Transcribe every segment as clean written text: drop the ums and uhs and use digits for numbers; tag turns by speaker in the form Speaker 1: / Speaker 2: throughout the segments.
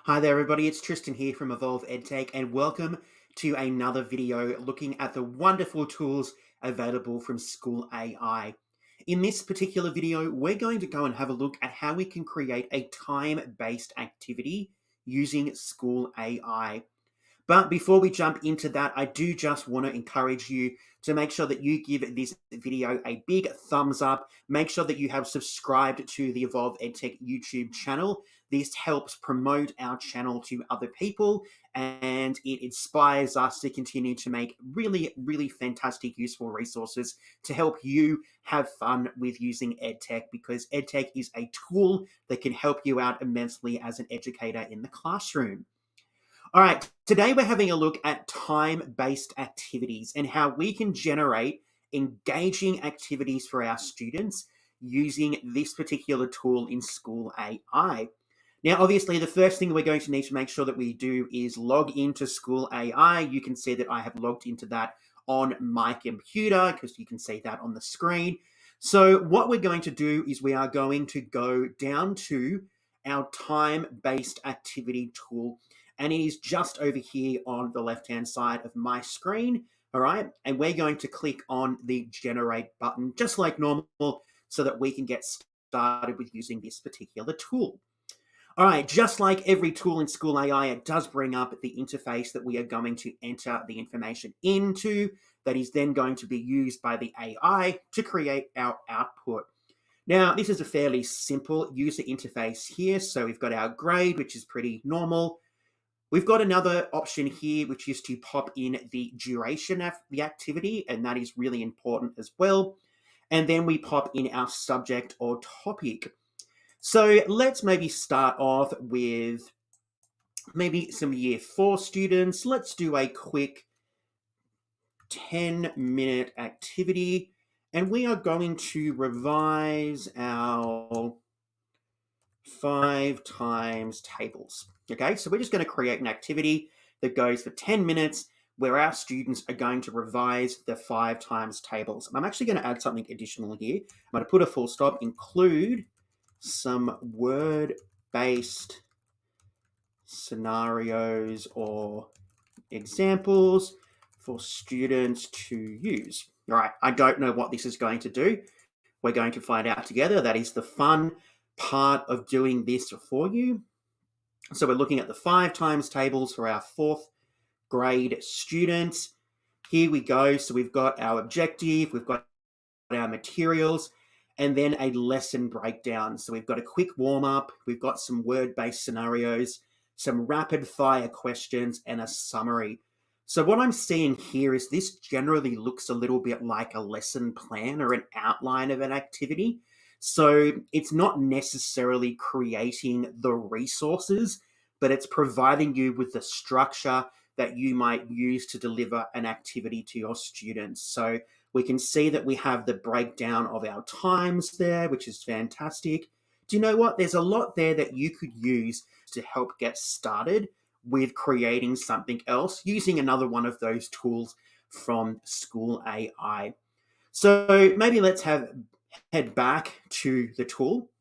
Speaker 1: Hi there, everybody. It's Tristan here from Evolve EdTech, and welcome to another video looking at the wonderful tools available from School AI. In this particular video, we're going to go and have a look at how we can create a time-based activity using School AI. But before we jump into that, I do just want to encourage you to make sure that you give this video a big thumbs up. Make sure that you have subscribed to the Evolve EdTech YouTube channel. This helps promote our channel to other people and it inspires us to continue to make really, really fantastic, useful resources to help you have fun with using EdTech, because EdTech is a tool that can help you out immensely as an educator in the classroom. All right, today we're having a look at time-based activities and how we can generate engaging activities for our students using this particular tool in School AI. Now, obviously, the first thing we're going to need to make sure that we do is log into School AI. You can see that I have logged into that on my computer because you can see that on the screen. So what we're going to do is we are going to go down to our time-based activity tool, and it is just over here on the left-hand side of my screen. All right, and we're going to click on the generate button just like normal so that we can get started with using this particular tool. All right, just like every tool in School AI, it does bring up the interface that we are going to enter the information into, that is then going to be used by the AI to create our output. Now, this is a fairly simple user interface here. So we've got our grade, which is pretty normal. We've got another option here, which is to pop in the duration of the activity, and that is really important as well. And then we pop in our subject or topic. So let's maybe start off with maybe some year 4 students. Let's do a quick 10-minute activity, and we are going to revise our 5 times tables. Okay, so we're just going to create an activity that goes for 10 minutes where our students are going to revise the 5 times tables. And I'm actually going to add something additional here. I'm going to put a full stop, include some word-based scenarios or examples for students to use. All right, I don't know what this is going to do. We're going to find out together. That is the fun part of doing this for you. So we're looking at the 5 times tables for our 4th grade students. Here we go. So we've got our objective, we've got our materials, and then a lesson breakdown. So we've got a quick warm up, we've got some word-based scenarios, some rapid fire questions, and a summary. So what I'm seeing here is this generally looks a little bit like a lesson plan or an outline of an activity. So it's not necessarily creating the resources, but it's providing you with the structure that you might use to deliver an activity to your students. So we can see that we have the breakdown of our times there, which is fantastic. Do you know what? There's a lot there that you could use to help get started with creating something else using another one of those tools from School AI. So maybe let's head back to the tool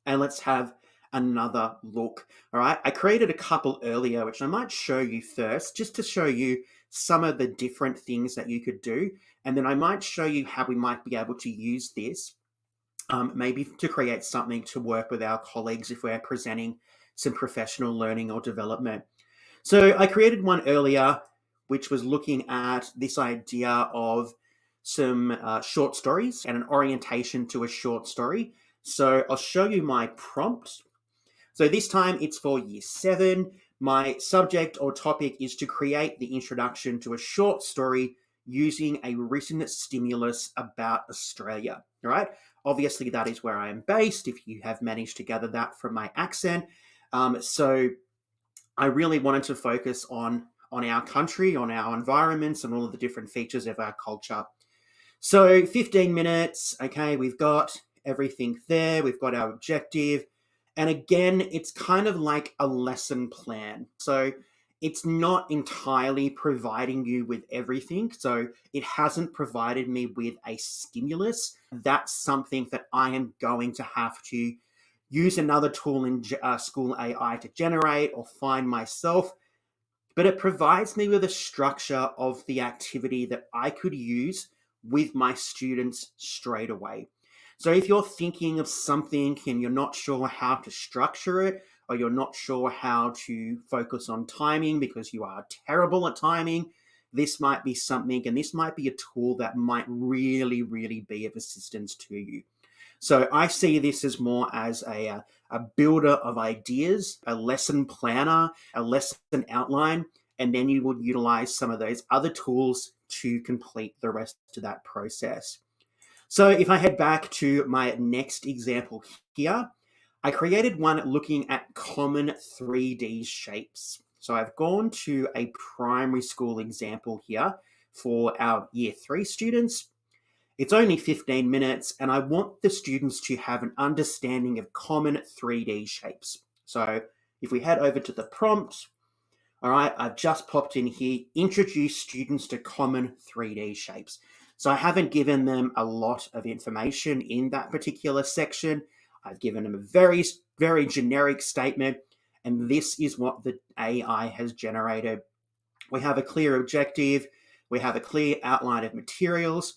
Speaker 1: and let's have another look. All right, I created a couple earlier, which I might show you first, just to show you some of the different things that you could do. And then I might show you how we might be able to use this, maybe to create something to work with our colleagues if we're presenting some professional learning or development. So I created one earlier, which was looking at this idea of some short stories and an orientation to a short story. So I'll show you my prompt. So this time it's for year 7. My subject or topic is to create the introduction to a short story using a written stimulus about Australia. All right. Obviously, that is where I am based, if you have managed to gather that from my accent. So I really wanted to focus on our country, on our environments, and all of the different features of our culture. So 15 minutes, okay, we've got everything there. We've got our objective. And again, it's kind of like a lesson plan. So it's not entirely providing you with everything. So it hasn't provided me with a stimulus. That's something that I am going to have to use another tool in School AI to generate or find myself, but it provides me with a structure of the activity that I could use with my students straight away. So if you're thinking of something and you're not sure how to structure it, or you're not sure how to focus on timing because you are terrible at timing, this might be something, and this might be a tool that might really, really be of assistance to you. So I see this as more as a builder of ideas, a lesson planner, a lesson outline, and then you would utilize some of those other tools to complete the rest of that process. So if I head back to my next example here, I created one looking at common 3D shapes. So I've gone to a primary school example here for our year 3 students. It's only 15 minutes, and I want the students to have an understanding of common 3D shapes. So if we head over to the prompt, all right, I've just popped in here, introduce students to common 3D shapes. So I haven't given them a lot of information in that particular section. I've given them a very, very generic statement, and this is what the AI has generated. We have a clear objective, we have a clear outline of materials,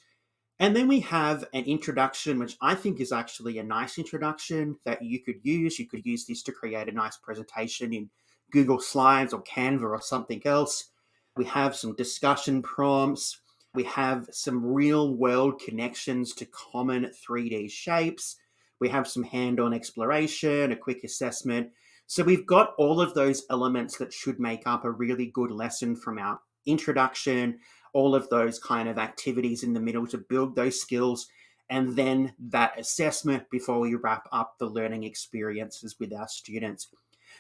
Speaker 1: and then we have an introduction, which I think is actually a nice introduction that you could use. You could use this to create a nice presentation in Google Slides or Canva or something else. We have some discussion prompts. We have some real world connections to common 3D shapes. We have some hand-on exploration, a quick assessment. So we've got all of those elements that should make up a really good lesson from our introduction, all of those kind of activities in the middle to build those skills, and then that assessment before we wrap up the learning experiences with our students.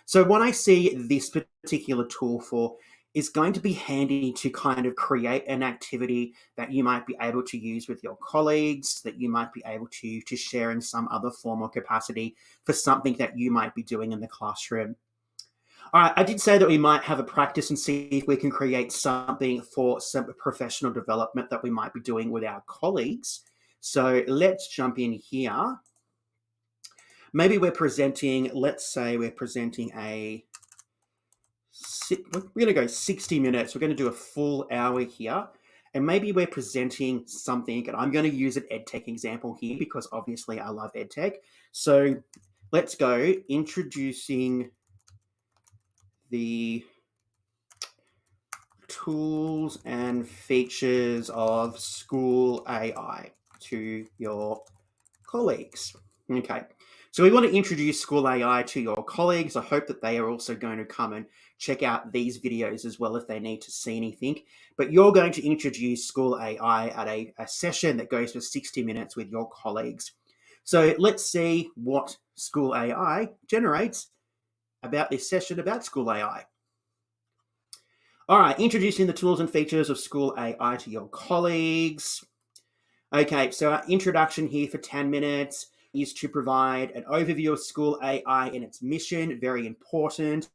Speaker 1: So what I see this particular tool for is going to be handy to kind of create an activity that you might be able to use with your colleagues, that you might be able to share in some other form or capacity for something that you might be doing in the classroom. All right, I did say that we might have a practice and see if we can create something for some professional development that we might be doing with our colleagues. So let's jump in here. Maybe we're presenting, let's say we're presenting we're going to go 60 minutes. We're going to do a full hour here. And maybe we're presenting something, and I'm going to use an EdTech example here because obviously I love EdTech. So let's go introducing the tools and features of School AI to your colleagues. Okay, so we want to introduce School AI to your colleagues. I hope that they are also going to come and check out these videos as well if they need to see anything. But you're going to introduce School AI at a session that goes for 60 minutes with your colleagues. So let's see what School AI generates about this session about School AI. All right, introducing the tools and features of School AI to your colleagues. Okay, so our introduction here for 10 minutes is to provide an overview of School AI and its mission, very important.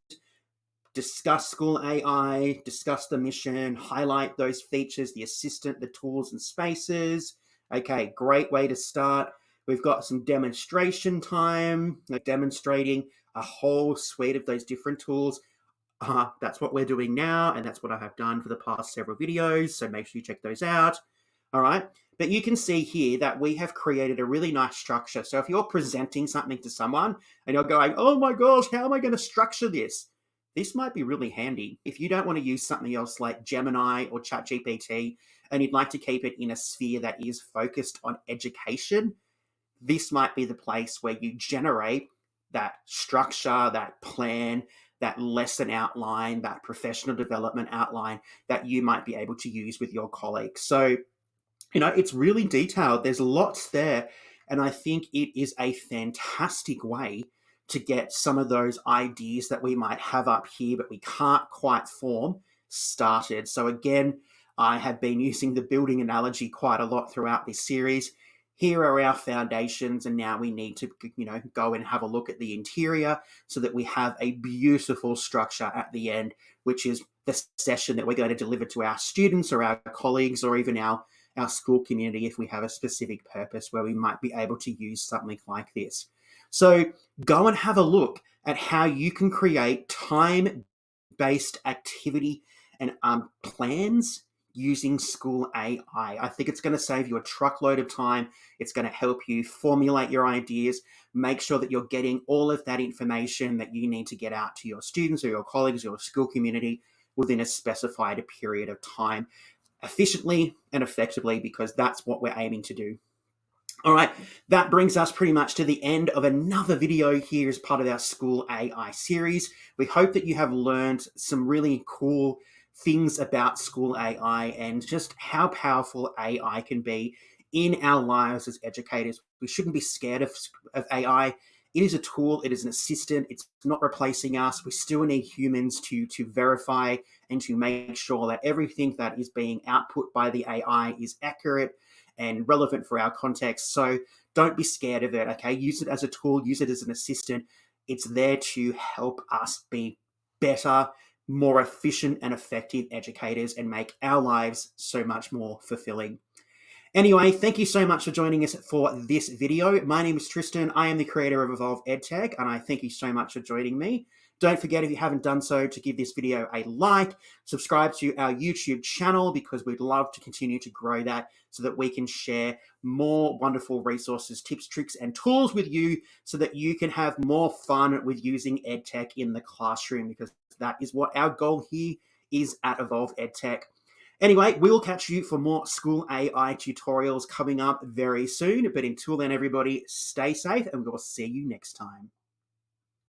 Speaker 1: Discuss School AI, discuss the mission, highlight those features, the assistant, the tools and spaces. Okay, great way to start. We've got some demonstration time, demonstrating a whole suite of those different tools. That's what we're doing now, and that's what I have done for the past several videos, so make sure you check those out. All right, but you can see here that we have created a really nice structure. So if you're presenting something to someone and you're going, oh my gosh, how am I going to structure this? This might be really handy. If you don't want to use something else like Gemini or ChatGPT and you'd like to keep it in a sphere that is focused on education, this might be the place where you generate that structure, that plan, that lesson outline, that professional development outline that you might be able to use with your colleagues. So, it's really detailed. There's lots there. And I think it is a fantastic way to get some of those ideas that we might have up here, but we can't quite form, started. So again, I have been using the building analogy quite a lot throughout this series. Here are our foundations, and now we need to, go and have a look at the interior so that we have a beautiful structure at the end, which is the session that we're going to deliver to our students or our colleagues or even our school community if we have a specific purpose where we might be able to use something like this. So go and have a look at how you can create time-based activity and plans using School AI. I think it's going to save you a truckload of time. It's going to help you formulate your ideas, make sure that you're getting all of that information that you need to get out to your students or your colleagues or your school community within a specified period of time, efficiently and effectively, because that's what we're aiming to do. All right, that brings us pretty much to the end of another video here as part of our School AI series. We hope that you have learned some really cool things about School AI and just how powerful AI can be in our lives as educators. We shouldn't be scared of AI. It is a tool, it is an assistant, it's not replacing us. We still need humans to verify and to make sure that everything that is being output by the AI is accurate and relevant for our context. So don't be scared of it, okay? Use it as a tool, use it as an assistant. It's there to help us be better, more efficient and effective educators and make our lives so much more fulfilling. Anyway, thank you so much for joining us for this video. My name is Tristan. I am the creator of Evolve EdTech, and I thank you so much for joining me. Don't forget, if you haven't done so, to give this video a like, subscribe to our YouTube channel, because we'd love to continue to grow that so that we can share more wonderful resources, tips, tricks, and tools with you so that you can have more fun with using EdTech in the classroom, because that is what our goal here is at Evolve EdTech. Anyway, we'll catch you for more School AI tutorials coming up very soon. But until then, everybody, stay safe and we'll see you next time.